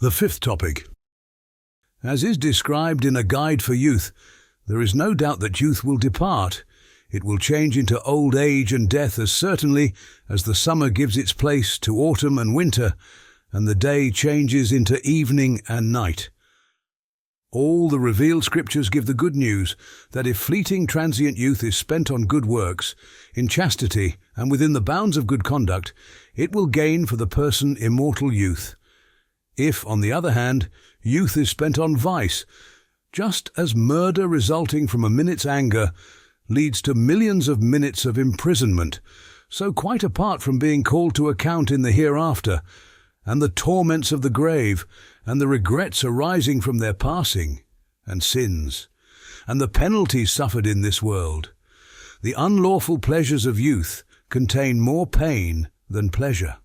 The fifth topic. As is described in A Guide for Youth, there is no doubt that youth will depart. It will change into old age and death as certainly as the summer gives its place to autumn and winter, and the day changes into evening and night. All the revealed scriptures give the good news that if fleeting transient youth is spent on good works, in chastity and within the bounds of good conduct, it will gain for the person immortal youth. If, on the other hand, youth is spent on vice, just as murder resulting from a minute's anger leads to millions of minutes of imprisonment, so quite apart from being called to account in the hereafter, and the torments of the grave, and the regrets arising from their passing, and sins, and the penalties suffered in this world, the unlawful pleasures of youth contain more pain than pleasure.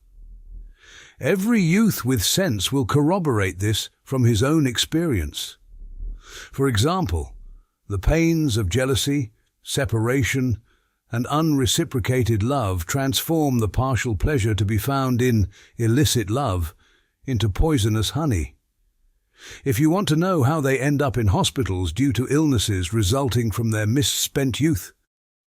Every youth with sense will corroborate this from his own experience. For example, the pains of jealousy, separation, and unreciprocated love transform the partial pleasure to be found in illicit love into poisonous honey. If you want to know how they end up in hospitals due to illnesses resulting from their misspent youth,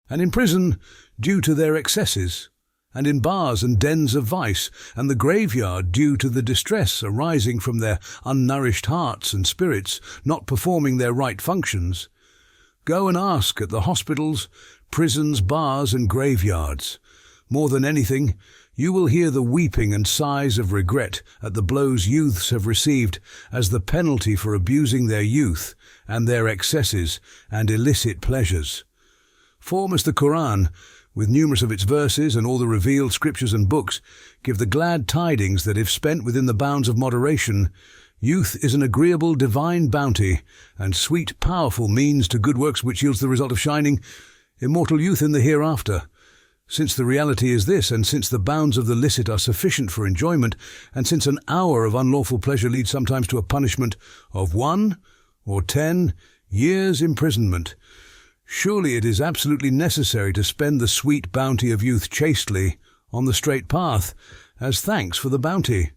and in prison due to their excesses, and in bars and dens of vice, and the graveyard due to the distress arising from their unnourished hearts and spirits not performing their right functions, go and ask at the hospitals, prisons, bars and graveyards. More than anything, you will hear the weeping and sighs of regret at the blows youths have received as the penalty for abusing their youth and their excesses and illicit pleasures. For as the Quran, with numerous of its verses and all the revealed scriptures and books, give the glad tidings that if spent within the bounds of moderation, youth is an agreeable divine bounty and sweet powerful means to good works which yields the result of shining immortal youth in the hereafter. Since the reality is this, and since the bounds of the licit are sufficient for enjoyment, and since an hour of unlawful pleasure leads sometimes to a punishment of 1 or 10 years' imprisonment, surely it is absolutely necessary to spend the sweet bounty of youth chastely on the straight path, as thanks for the bounty.